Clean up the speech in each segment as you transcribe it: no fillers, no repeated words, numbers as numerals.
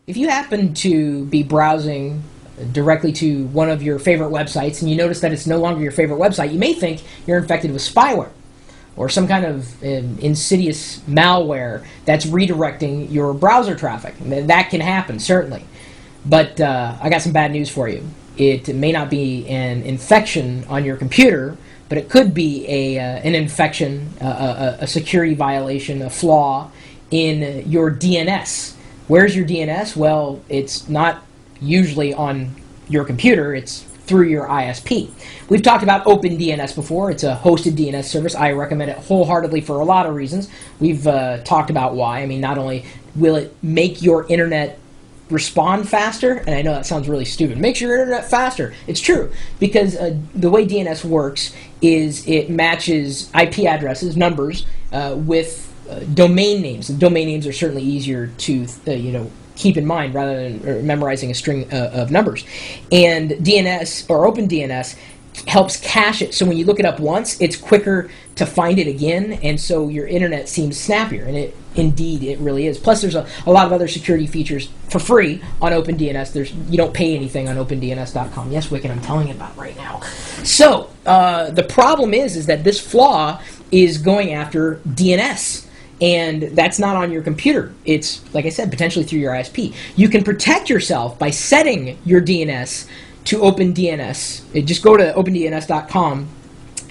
If you happen to be browsing directly to one of your favorite websites and you notice that it's no longer your favorite website, you may think you're infected with spyware or some kind of insidious malware that's redirecting your browser traffic. That can happen, certainly. But I got some bad news for you. It may not be an infection on your computer, but it could be an infection, a security violation, a flaw in your DNS. Where's your DNS? Well, it's not usually on your computer. It's through your ISP. We've talked about OpenDNS before. It's a hosted DNS service. I recommend it wholeheartedly for a lot of reasons. We've talked about why. I mean, not only will it make your internet respond faster, and I know that sounds really stupid, makes your internet faster. It's true, because the way DNS works is it matches IP addresses, numbers, with domain names. The domain names are certainly easier to keep in mind rather than memorizing a string of numbers. And DNS, or OpenDNS, helps cache it, so when you look it up once, it's quicker to find it again, and so your internet seems snappier, and indeed it really is. Plus, there's a lot of other security features for free on OpenDNS. You don't pay anything on OpenDNS.com. Yes, Wicked, I'm telling you about right now. So the problem is that this flaw is going after DNS. And that's not on your computer. It's, like I said, potentially through your ISP. You can protect yourself by setting your DNS to OpenDNS. Just go to OpenDNS.com,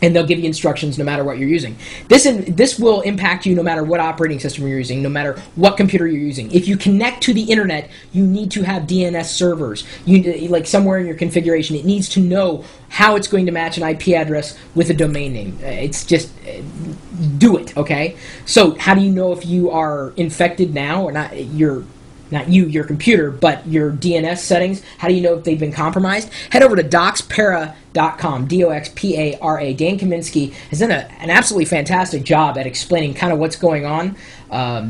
and they'll give you instructions no matter what you're using. This will impact you no matter what operating system you're using, no matter what computer you're using. If you connect to the internet, you need to have DNS servers. Like somewhere in your configuration, it needs to know how it's going to match an IP address with a domain name. It's just, do it, okay? So how do you know if you are infected now, or not? Not your computer, but your DNS settings. How do you know if they've been compromised? Head over to doxpara.com, D-O-X-P-A-R-A. Dan Kaminsky has done an absolutely fantastic job at explaining kind of what's going on.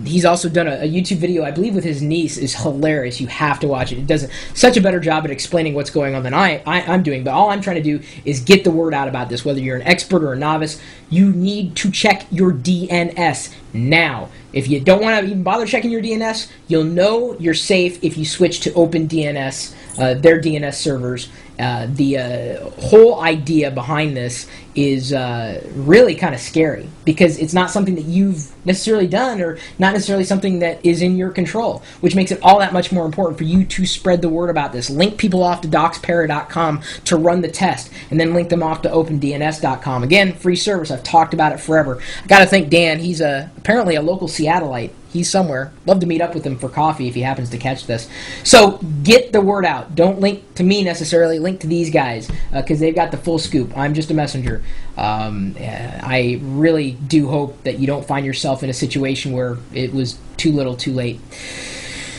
He's also done a YouTube video, I believe, with his niece. Is hilarious. You have to watch it. It does such a better job at explaining what's going on than I'm doing. But all I'm trying to do is get the word out about this. Whether you're an expert or a novice, you need to check your DNS now. If you don't want to even bother checking your DNS, you'll know you're safe if you switch to OpenDNS, their DNS servers. The whole idea behind this is really kind of scary, because it's not something that you've necessarily done, or not necessarily something that is in your control, which makes it all that much more important for you to spread the word about this. Link people off to doxpara.com to run the test, and then link them off to OpenDNS.com. Again, free service. I've talked about it forever. I got to thank Dan. He's apparently a local Seattleite. He's somewhere. Love to meet up with him for coffee if he happens to catch this. So get the word out. Don't link to me necessarily. Link to these guys, because they've got the full scoop. I'm just a messenger. I really do hope that you don't find yourself in a situation where it was too little too late.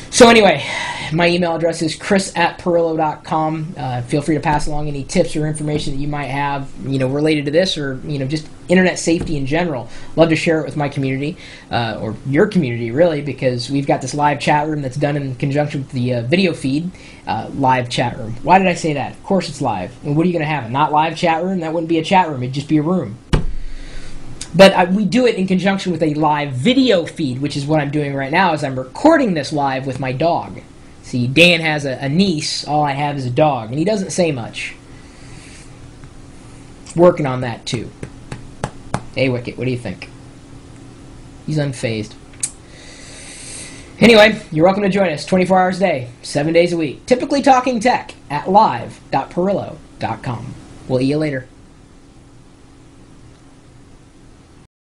So anyway, my email address is chris@perillo.com. Feel free to pass along any tips or information that you might have, related to this, or just internet safety in general. Love to share it with my community, or your community, really, because we've got this live chat room that's done in conjunction with the video feed. Live chat room. Why did I say that? Of course it's live. And what are you going to have? A not live chat room? That wouldn't be a chat room. It'd just be a room. But we do it in conjunction with a live video feed, which is what I'm doing right now, as I'm recording this live with my dog. See, Dan has a niece. All I have is a dog, and he doesn't say much. Working on that, too. Hey, Wicket, what do you think? He's unfazed. Anyway, you're welcome to join us 24 hours a day, 7 days a week. Typically talking tech at live.perillo.com. We'll see you later.